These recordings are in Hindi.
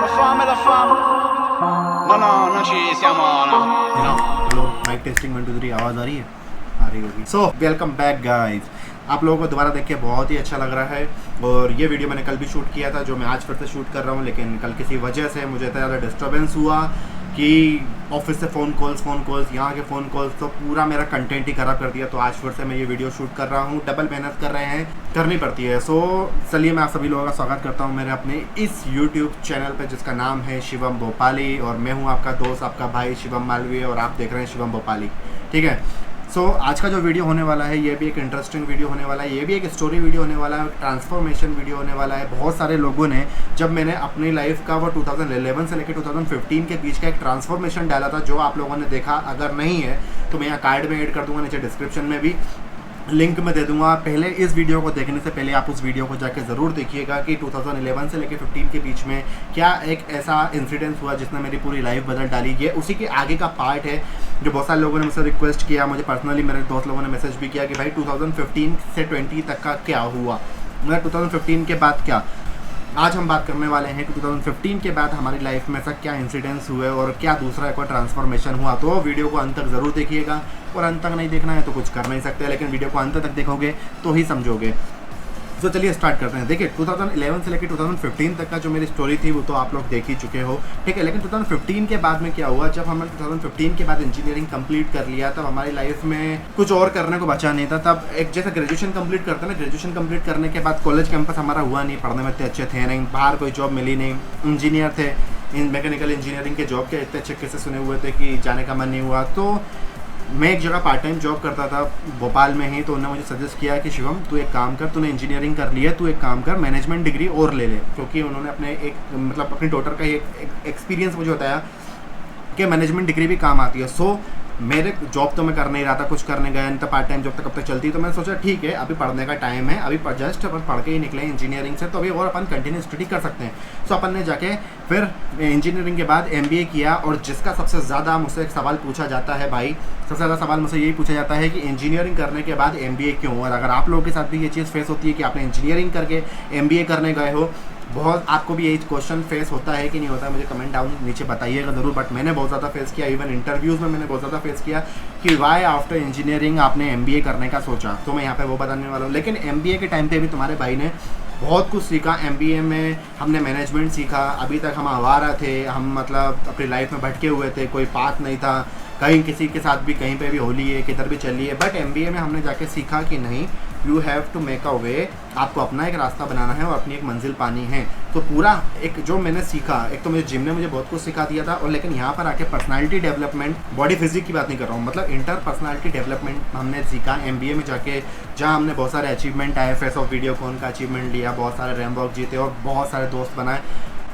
La fam. No, no, non ci siamo, no. Hello mic testing 1 2 3 आवाज़ आ रही है? आ रही होगी। So welcome back guys. आप लोगों को दोबारा देख के बहुत ही अच्छा लग रहा है और ये वीडियो मैंने कल भी शूट किया था जो मैं आज फिर से शूट कर रहा हूँ, लेकिन कल किसी वजह से मुझे इतना ज़्यादा डिस्टर्बेंस हुआ कि ऑफिस से फ़ोन कॉल्स यहाँ के फ़ोन कॉल्स तो पूरा मेरा कंटेंट ही ख़राब कर दिया। तो आज फिर से मैं ये वीडियो शूट कर रहा हूँ, डबल मेहनत कर रहे हैं, करनी पड़ती है। सो चलिए मैं आप सभी लोगों का स्वागत करता हूँ मेरे अपने इस यूट्यूब चैनल पे जिसका नाम है शिवम भोपाली और मैं हूँ आपका दोस्त आपका भाई शिवम मालवीय और आप देख रहे हैं शिवम भोपाली। ठीक है। सो आज का जो वीडियो होने वाला है ये भी एक इंटरेस्टिंग वीडियो होने वाला है, ये भी एक स्टोरी वीडियो होने वाला है, ट्रांसफॉर्मेशन वीडियो होने वाला है। बहुत सारे लोगों ने जब मैंने अपनी लाइफ का वो 2011 से लेकर 2015 के बीच का एक ट्रांसफॉर्मेशन डाला था जो आप लोगों ने देखा, अगर नहीं है तो मैं यहाँ कार्ड में ऐड कर दूंगा, नीचे डिस्क्रिप्शन में भी लिंक में दे दूंगा। पहले इस वीडियो को देखने से पहले आप उस वीडियो को जाके ज़रूर देखिएगा कि 2011 से लेकर 15 के बीच में क्या एक ऐसा इंसिडेंस हुआ जिसने मेरी पूरी लाइफ बदल डाली। ये उसी के आगे का पार्ट है जो बहुत सारे लोगों ने मुझसे रिक्वेस्ट किया, मुझे पर्सनली मेरे दोस्त लोगों ने मैसेज भी किया कि भाई 2015 से 20 तक का क्या हुआ, मतलब 2015 के बाद क्या। आज हम बात करने वाले हैं कि 2015 के बाद हमारी लाइफ में ऐसा क्या इंसिडेंट्स हुए और क्या दूसरा एक और ट्रांसफॉर्मेशन हुआ। तो वीडियो को अंत तक ज़रूर देखिएगा और अंत तक नहीं देखना है तो कुछ कर नहीं सकते, लेकिन वीडियो को अंत तक देखोगे तो ही समझोगे। तो चलिए स्टार्ट करते हैं। देखिए 2011 से लेकर 2015 तक का जो मेरी स्टोरी थी वो तो आप लोग देख ही चुके हो, ठीक है। लेकिन 2015 के बाद में क्या हुआ, जब हमने 2015 के बाद इंजीनियरिंग कंप्लीट कर लिया तब हमारी लाइफ में कुछ और करने को बचा नहीं था। तब एक जैसे ग्रेजुएशन कंप्लीट करते ना, ग्रेजुएशन कंप्लीट करने के बाद कॉलेज कैंपस हमारा हुआ नहीं, पढ़ने में इतने अच्छे थे नहीं, बाहर कोई जॉब मिली नहीं, इंजीनियर थे, इन मैकेनिकल इंजीनियरिंग के जॉब के इतने अच्छे किस्से सुने हुए थे कि जाने का मन नहीं हुआ। तो मैं एक जगह पार्ट टाइम जॉब करता था भोपाल में ही, तो उन्होंने मुझे सजेस्ट किया कि शिवम तू एक काम कर, तूने इंजीनियरिंग कर ली है, तू एक काम कर मैनेजमेंट डिग्री और ले ले, क्योंकि उन्होंने अपने एक मतलब अपनी डॉटर का एक एक्सपीरियंस मुझे बताया कि मैनेजमेंट डिग्री भी काम आती है। सो मेरे जॉब तो मैं कर नहीं रहा था, कुछ करने गया नहीं था, पार्ट टाइम जॉब तक कब तक चलती, तो मैंने सोचा ठीक है अभी पढ़ने का टाइम है, अभी जस्ट अपन पढ़ के ही निकले इंजीनियरिंग से, तो अभी और अपन कंटिन्यू स्टडी कर सकते हैं। सो अपन ने जाके फिर इंजीनियरिंग के बाद MBA किया और जिसका सबसे ज़्यादा मुझसे एक सवाल पूछा जाता है भाई, सबसे ज़्यादा सवाल मुझसे यही पूछा जाता है कि इंजीनियरिंग करने के बाद MBA क्यों। और अगर आप लोगों के साथ भी ये चीज़ फेस होती है कि आपने इंजीनियरिंग करके MBA करने गए हो, बहुत आपको भी यही क्वेश्चन फेस होता है कि नहीं होता है, मुझे कमेंट डाउन नीचे बताइएगा ज़रूर। बट मैंने बहुत ज़्यादा फेस किया, इवन इंटरव्यूज़ में मैंने बहुत ज़्यादा फेस किया कि वाई आफ्टर इंजीनियरिंग आपने MBA करने का सोचा। तो मैं यहाँ पे वो बताने वाला हूँ। लेकिन MBA के टाइम पे भी तुम्हारे भाई ने बहुत कुछ सीखा। MBA में हमने मैनेजमेंट सीखा, अभी तक हम आवारा थे, हम मतलब अपनी लाइफ में भटके हुए थे, कोई पाथ नहीं था, कहीं किसी के साथ भी कहीं पे भी होली है किधर भी चली है। बट MBA में हमने जाके सीखा कि नहीं, you have to make a way, आपको अपना एक रास्ता बनाना है और अपनी एक मंजिल पानी है। तो पूरा एक जो मैंने सीखा, एक तो मुझे जिम ने मुझे बहुत कुछ सिखा दिया था, और लेकिन यहाँ पर आके पर्सनालिटी डेवलपमेंट, बॉडी फिजिक की बात नहीं कर रहा हूँ, मतलब इंटर पर्सनालिटी डेवलपमेंट हमने सीखा MBA में जाके, जहाँ हमने बहुत सारे अचीवमेंट आए, फेस ऑफ वीडियोकॉन का अचीवमेंट लिया, बहुत सारे रैम वॉक जीते और बहुत सारे दोस्त बनाए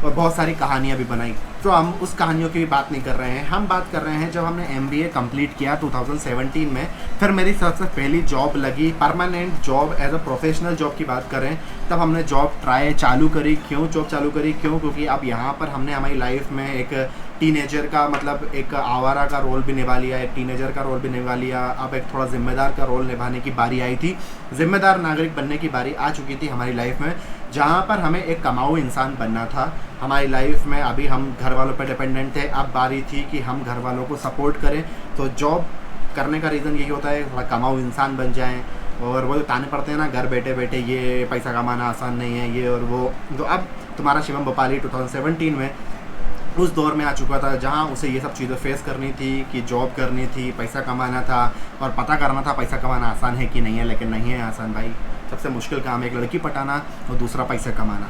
और बहुत सारी कहानियाँ भी बनाई। तो हम उस कहानियों की भी बात नहीं कर रहे हैं, हम बात कर रहे हैं जब हमने MBA कंप्लीट किया 2017 में। फिर मेरी सबसे पहली जॉब लगी, permanent job as a professional job की बात करें, तब हमने जॉब चालू करी। क्यों जॉब चालू करी, क्यों, क्योंकि अब यहाँ पर हमने हमारी लाइफ में एक टीनेजर का मतलब एक आवारा का रोल भी निभा लिया, एक टीनेजर का रोल भी निभा लिया, अब एक थोड़ा जिम्मेदार का रोल निभाने की बारी आई थी, जिम्मेदार नागरिक बनने की बारी आ चुकी थी हमारी लाइफ में, जहाँ पर हमें एक कमाऊ इंसान बनना था हमारी लाइफ में। अभी हम घर वालों पर डिपेंडेंट थे, अब बारी थी कि हम घर वालों को सपोर्ट करें। तो जॉब करने का रीज़न यही होता है थोड़ा कमाऊ इंसान बन जाएं, और वो जो ताने पड़ते हैं ना घर बैठे बैठे ये पैसा कमाना आसान नहीं है ये और वो। तो अब तुम्हारा शिवम भोपाली 2017 में उस दौर में आ चुका था जहाँ उसे ये सब चीज़ें फेस करनी थी कि जॉब करनी थी, पैसा कमाना था और पता करना था पैसा कमाना आसान है कि नहीं है। लेकिन नहीं है आसान भाई, सबसे मुश्किल काम है एक लड़की पटाना और दूसरा पैसा कमाना,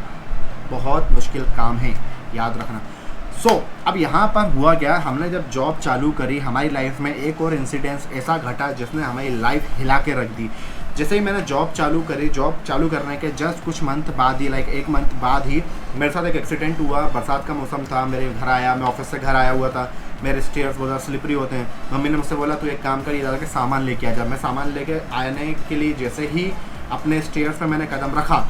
बहुत मुश्किल काम है, याद रखना। अब यहाँ पर हुआ क्या, हमने जब जॉब चालू करी हमारी लाइफ में एक और इंसिडेंस ऐसा घटा जिसने हमारी लाइफ हिला के रख दी। जैसे ही मैंने जॉब चालू करी, जॉब चालू करने के जस्ट कुछ मंथ बाद ही, लाइक 1 मंथ बाद ही मेरे साथ एक एक्सीडेंट हुआ। बरसात का मौसम था, मेरे घर आया, मैं ऑफिस से घर आया हुआ था, मेरे स्टेयर्स बहुत ज़्यादा स्लिपरी होते हैं। मम्मी ने मुझसे बोला तू एक काम कर, ये ज़्यादा के सामान लेके आ जा। मैं सामान लेके आने के लिए जैसे ही अपने स्टेयर्स पर मैंने कदम रखा,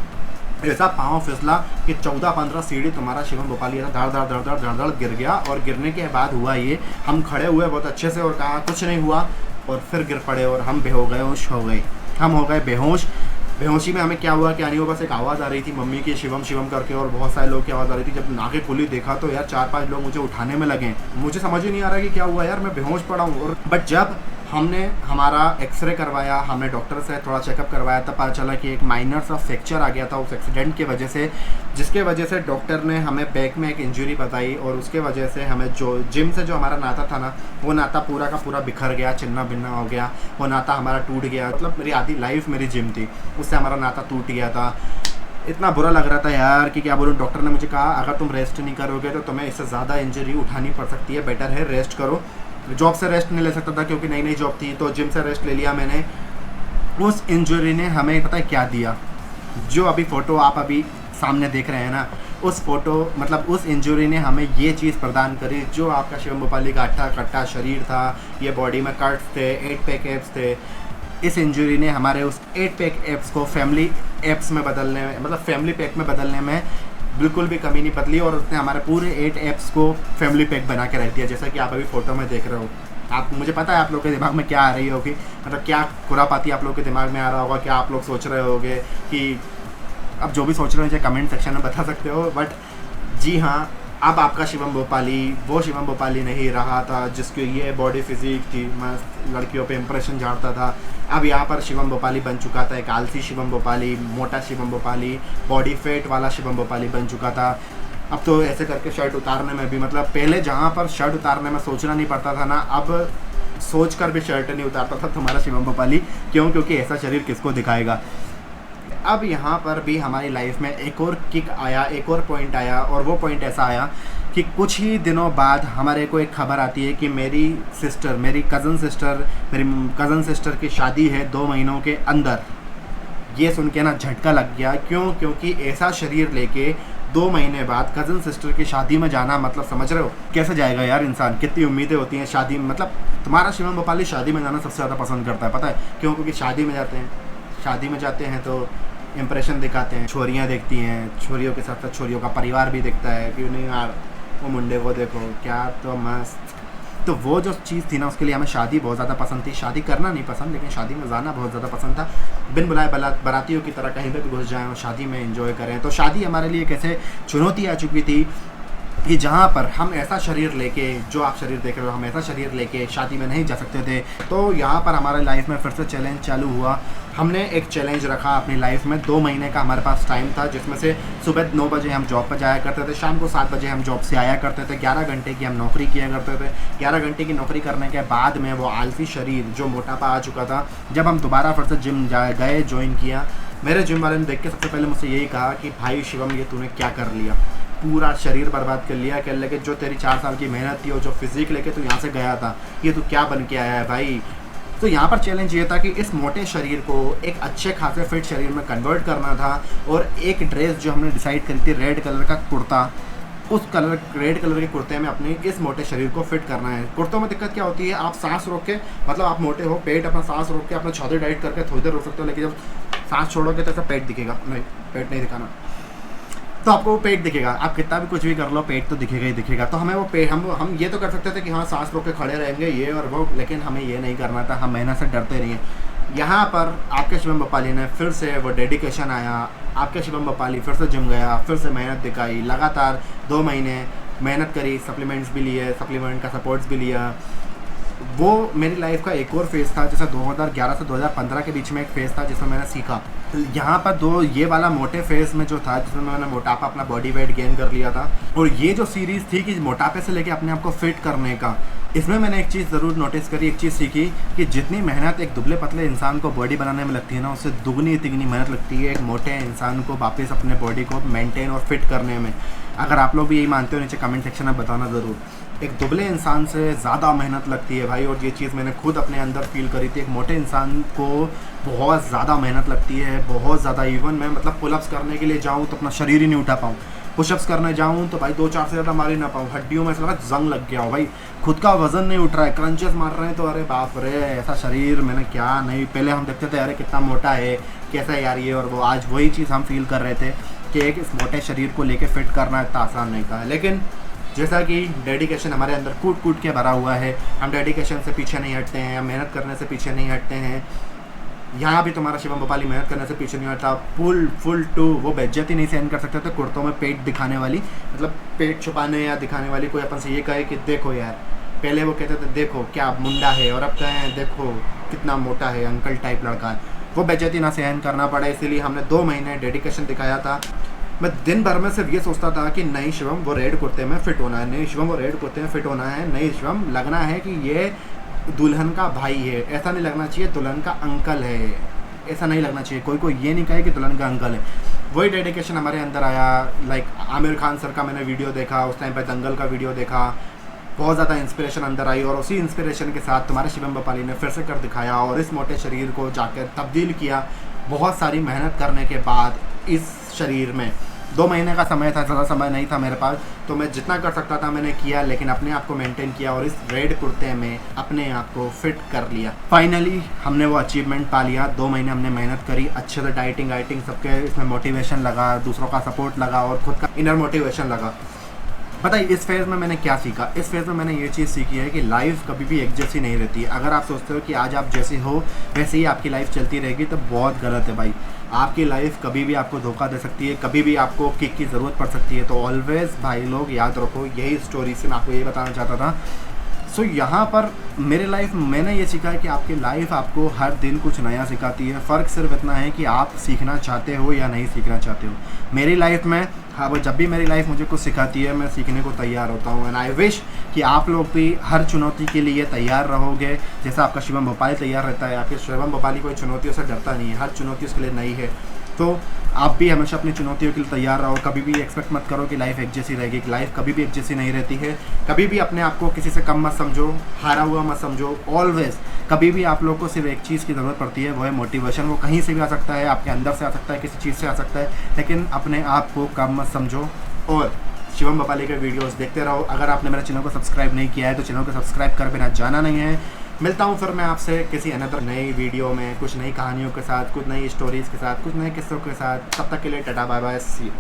ऐसा पाँव फिसला कि 14-15 सीढ़ी तुम्हारा शिवम भोपाली ऐसा धड़ धड़ धड़ धड़ धड़ धड़ गिर गया। और गिरने के बाद हुआ ये, हम खड़े हुए बहुत अच्छे से और कहा कुछ नहीं हुआ, और फिर गिर पड़े और हम बेहोश हो गए। हम हो गए बेहोश। बेहोशी में हमें क्या हुआ क्या नहीं हुआ, बस एक आवाज़ आ रही थी मम्मी की शिवम शिवम करके, और बहुत सारे लोग की आवाज़ आ रही थी। जब नाके खुली देखा तो यार 4-5 लोग मुझे उठाने में लगे। मुझे समझ ही नहीं आ रहा कि क्या हुआ यार, मैं बेहोश पड़ा हूँ। और बट जब हमने हमारा एक्सरे करवाया, हमने डॉक्टर से थोड़ा चेकअप करवाया, तब पता चला कि एक माइनर सा फ्रैक्चर आ गया था उस एक्सीडेंट की वजह से, जिसके वजह से डॉक्टर ने हमें बैक में एक इंजरी बताई, और उसके वजह से हमें जो जिम से जो हमारा नाता था ना, वो नाता पूरा का पूरा बिखर गया, छिन्ना भिन्ना हो गया, वो नाता हमारा टूट गया। मतलब मेरी आधी लाइफ मेरी जिम थी, उससे हमारा नाता टूट गया था। इतना बुरा लग रहा था यार कि क्या बोलूँ। डॉक्टर ने मुझे कहा अगर तुम रेस्ट नहीं करोगे तो तुम्हें इससे ज़्यादा इंजरी उठानी पड़ सकती है, बेटर है रेस्ट करो। जॉब से रेस्ट नहीं ले सकता था क्योंकि नई नई जॉब थी, तो जिम से रेस्ट ले लिया मैंने। उस इंजरी ने हमें पता है क्या दिया, जो अभी फ़ोटो आप अभी सामने देख रहे हैं ना, उस फोटो मतलब उस इंजरी ने हमें ये चीज़ प्रदान करी, जो आपका शिवम भोपाली का अट्ठा कट्टा शरीर था, ये बॉडी में कट्स थे, 8 पैक एप्स थे। इस इंजरी ने हमारे उस 8 पैक एप्स को फैमिली एप्स में बदलने में, मतलब फैमिली पैक में बदलने में बिल्कुल भी कमी नहीं बदली, और उसने हमारे पूरे 8 एप्स को फैमिली पैक बना के रख दिया, जैसा कि आप अभी फ़ोटो में देख रहे हो। आप मुझे पता है आप लोगों के दिमाग में क्या आ रही होगी, मतलब क्या खुरापाती आप लोगों के दिमाग में आ रहा होगा, क्या आप लोग सोच रहे होगे कि अब जो भी सोच रहे हो मुझे कमेंट सेक्शन में बता सकते हो। बट जी हाँ, अब आपका शिवम भोपाली वो शिवम भोपाली नहीं रहा था जिसकी ये बॉडी फिजिक थी, मस्त लड़कियों पे इंप्रेशन झाड़ता था। अब यहाँ पर शिवम भोपाली बन चुका था एक आलसी शिवम भोपाली, मोटा शिवम भोपाली, बॉडी फेट वाला शिवम भोपाली बन चुका था। अब तो ऐसे करके शर्ट उतारने में भी, मतलब पहले जहाँ पर शर्ट उतारने में सोचना नहीं पड़ता था ना, अब सोच कर भी शर्ट नहीं उतारता था तुम्हारा शिवम भोपाली। क्यों? क्योंकि ऐसा शरीर किसको दिखाएगा। अब यहाँ पर भी हमारी लाइफ में एक और किक आया, एक और पॉइंट आया, और वो पॉइंट ऐसा आया कि कुछ ही दिनों बाद हमारे को एक खबर आती है कि मेरी कज़न सिस्टर की शादी है 2 महीनों के अंदर। ये सुन के ना झटका लग गया। क्यों? क्योंकि ऐसा शरीर लेके 2 महीने बाद कज़न सिस्टर की शादी में जाना, मतलब समझ रहे हो कैसे जाएगा यार इंसान। कितनी उम्मीदें होती हैं शादी में, मतलब तुम्हारा शिवम भोपाली शादी में जाना सबसे ज़्यादा पसंद करता है, पता है क्यों? क्योंकि शादी में जाते हैं तो इंप्रेशन दिखाते हैं, छोरियाँ देखती हैं, छोरियों के साथ साथ छोरियों का परिवार भी दिखता है, क्यों नहीं यार वो मुंडे को देखो क्या तो मस्त। तो वो जो चीज़ थी ना, उसके लिए हमें शादी बहुत ज़्यादा पसंद थी। शादी करना नहीं पसंद, लेकिन शादी में जाना बहुत ज़्यादा पसंद था। बिन बुलाए बारातियों की तरह कहीं पे भी घुस जाएं और शादी में एंजॉय करें। तो शादी हमारे लिए कैसे चुनौती आ चुकी थी कि जहाँ पर हम ऐसा शरीर लेके, जो आप शरीर देख रहे हो, हम ऐसा शरीर लेके शादी में नहीं जा सकते थे। तो यहाँ पर हमारे लाइफ में फिर से चैलेंज चालू हुआ। हमने एक चैलेंज रखा अपनी लाइफ में। 2 महीने का हमारे पास टाइम था, जिसमें से सुबह 9 बजे हम जॉब पर जाया करते थे, शाम को 7 बजे हम जॉब से आया करते थे। 11 घंटे की हम नौकरी किया करते थे। 11 घंटे की नौकरी करने के बाद में वो आलसी शरीर, जो मोटापा आ चुका था, जब हम दोबारा फिर से जिम गए, ज्वाइन किया, मेरे जिम वाले ने देख के सबसे पहले मुझसे यही कहा कि भाई शिवम, ये तूने क्या कर लिया, पूरा शरीर बर्बाद कर लिया। कह लगे जो तेरी 4 साल की मेहनत थी और जो फिजिक लेके तू यहाँ से गया था, ये तू क्या बन के आया है भाई। तो यहाँ पर चैलेंज ये था कि इस मोटे शरीर को एक अच्छे खासे फिट शरीर में कन्वर्ट करना था। और एक ड्रेस जो हमने डिसाइड करी थी, रेड कलर का कुर्ता, उस रेड कलर के कुर्ते में अपने इस मोटे शरीर को फिट करना है। कुर्तों में दिक्कत क्या होती है, आप सांस रोक के, मतलब आप मोटे हो, पेट अपना सांस रोक के अपना चौधरी डाइट करके थोड़ी देर रोक सकते हो, लेकिन जब सांस छोड़ोगे तो ऐसा पेट दिखेगा नहीं, पेट नहीं दिखाना, तो आपको वो पेट दिखेगा। आप कितना भी कुछ भी कर लो, पेट तो दिखेगा ही दिखेगा। तो हमें वो पेट, हम ये तो कर सकते थे कि हाँ सांस रोक के खड़े रहेंगे ये और वो, लेकिन हमें ये नहीं करना था। हम मेहनत से डरते नहीं हैं। यहाँ पर आपके शिवम भोपाली ने फिर से वो डेडिकेशन आया। आपके शिवम भोपाली फिर से जिम गया, फिर से मेहनत दिखाई, लगातार 2 महीने मेहनत करी, सप्लीमेंट्स भी लिए, सप्लीमेंट का सपोर्ट्स भी लिया। वो मेरी लाइफ का एक और फेज़ था, जैसे 2011 से 2015 के बीच में एक फ़ेज़ था जिसमें मैंने सीखा। यहाँ पर ये वाला मोटे फेज़ में जो था, जिसमें मैंने मोटापा, अपना बॉडी वेट गेन कर लिया था, और ये जो सीरीज़ थी कि मोटापे से लेके अपने आप को फिट करने का, इसमें मैंने एक चीज़ ज़रूर नोटिस करी, एक चीज़ सीखी कि जितनी मेहनत एक दुबले पतले इंसान को बॉडी बनाने में लगती है ना, उससे दुगनी तिगनी मेहनत लगती है एक मोटे इंसान को वापस अपने बॉडी को मेंटेन और फिट करने में। अगर आप लोग भी यही मानते हो, नीचे कमेंट सेक्शन में बताना ज़रूर। एक दुबले इंसान से ज़्यादा मेहनत लगती है भाई, और ये चीज़ मैंने खुद अपने अंदर फील करी थी। एक मोटे इंसान को बहुत ज़्यादा मेहनत लगती है, बहुत ज़्यादा। इवन मैं मतलब पुलअप्स करने के लिए जाऊँ तो अपना शरीर ही नहीं उठा पाऊँ, पुशअप्स करने जाऊँ तो भाई 2-4 से ज़्यादा मार ही ना पाऊँ, हड्डियों में ऐसा लगा जंग लग गया हो भाई, खुद का वज़न नहीं उठ रहा है। क्रंचेस मार रहे हैं तो अरे बाप रे, ऐसा शरीर मैंने क्या नहीं। पहले हम देखते थे अरे कितना मोटा है, कैसा है यार ये और वो, आज वही चीज़ हम फील कर रहे थे कि एक इस मोटे शरीर को लेके फिट करना इतना आसान नहीं था। लेकिन जैसा कि डेडिकेशन हमारे अंदर कूट कूट के भरा हुआ है, हम डेडिकेशन से पीछे नहीं हटते हैं, हम मेहनत करने से पीछे नहीं हटते हैं। यहाँ भी तुम्हारा शिवम भोपाली मेहनत करने से पीछे नहीं हटता। फुल टू वो बेइज्जती नहीं सहन कर सकते थे कुर्तों में पेट दिखाने वाली, मतलब पेट छुपाने या दिखाने वाली। कोई अपन से ये कहे कि देखो यार, पहले वो कहते थे देखो क्या मुंडा है, और अब कहें देखो कितना मोटा है, अंकल टाइप लड़का है। वो बेइज्जती ना सहन करना पड़े, इसीलिए हमने 2 महीने डेडिकेशन दिखाया था। मैं दिन भर में सिर्फ ये सोचता था कि नहीं शिवम वो रेड कुर्ते में फिट होना है, नहीं शिवम वो रेड कुर्ते में फिट होना है, नहीं शिवम लगना है कि ये दुल्हन का भाई है, ऐसा नहीं लगना चाहिए दुल्हन का अंकल है, ऐसा नहीं लगना चाहिए। कोई ये नहीं कहे कि दुल्हन का अंकल है। वही डेडिकेशन हमारे अंदर आया। लाइक आमिर खान सर का मैंने वीडियो देखा, उस टाइम पे दंगल का वीडियो देखा, बहुत ज़्यादा इंस्पिरेशन अंदर आई, और उसी इंस्पिरेशन के साथ तुम्हारे शिवम भोपाली ने फिर से कर दिखाया और इस मोटे शरीर को जाकर तब्दील किया बहुत सारी मेहनत करने के बाद इस शरीर में। 2 महीने का समय था, ज़्यादा समय नहीं था मेरे पास, तो मैं जितना कर सकता था मैंने किया, लेकिन अपने आप को मेंटेन किया और इस रेड कुर्ते में अपने आप को फिट कर लिया। फाइनली हमने वो अचीवमेंट पा लिया। 2 महीने हमने मेहनत करी, अच्छे से डाइटिंग सबके इसमें मोटिवेशन लगा, दूसरों का सपोर्ट लगा और खुद का इनर मोटिवेशन लगा। पता है इस फेज़ में मैंने क्या सीखा? इस फेज़ में मैंने ये चीज़ सीखी है कि लाइफ कभी भी एक जैसी नहीं रहती। अगर आप सोचते हो कि आज आप जैसे हो वैसे ही आपकी लाइफ चलती रहेगी तो बहुत गलत है भाई। आपकी लाइफ कभी भी आपको धोखा दे सकती है, कभी भी आपको किक की ज़रूरत पड़ सकती है। तो ऑलवेज़ भाई लोग याद रखो, यही स्टोरी से मैं आपको ये बताना चाहता था। सो यहाँ पर मेरे लाइफ मैंने ये सीखा है कि आपकी लाइफ आपको हर दिन कुछ नया सिखाती है। फ़र्क सिर्फ इतना है कि आप सीखना चाहते हो या नहीं सीखना चाहते हो। मेरी लाइफ में हाँ, जब भी मेरी लाइफ मुझे कुछ सिखाती है मैं सीखने को तैयार होता हूँ। एंड आई विश कि आप लोग भी हर चुनौती के लिए तैयार रहोगे, जैसा आपका शिवम भोपाली तैयार रहता है। आपके शिवम भोपाली कोई चुनौतियों से डरता नहीं है, हर चुनौती उसके लिए नई है। तो आप भी हमेशा अपनी चुनौतियों के लिए तैयार रहो। कभी भी एक्सपेक्ट मत करो कि लाइफ एक जैसी रहेगी। लाइफ कभी भी एक जैसी नहीं रहती है। कभी भी अपने आप को किसी से कम मत समझो, हारा हुआ मत समझो। ऑलवेज़ कभी भी आप लोग को सिर्फ एक चीज़ की ज़रूरत पड़ती है, वो है मोटिवेशन। वो कहीं से भी आ सकता है, आपके अंदर से आ सकता है, किसी चीज़ से आ सकता है, लेकिन अपने आप को कम मत समझो और शिवम भोपाली के वीडियोस देखते रहो। अगर आपने मेरे चैनल को सब्सक्राइब नहीं किया है तो चैनल को सब्सक्राइब कर बिना जाना नहीं है। मिलता हूँ फिर मैं आपसे किसी अनदर नई वीडियो में, कुछ नई कहानियों के साथ, कुछ नई स्टोरीज़ के साथ, कुछ नए किस्सों के साथ। तब तक के लिए tata bye bye, see you.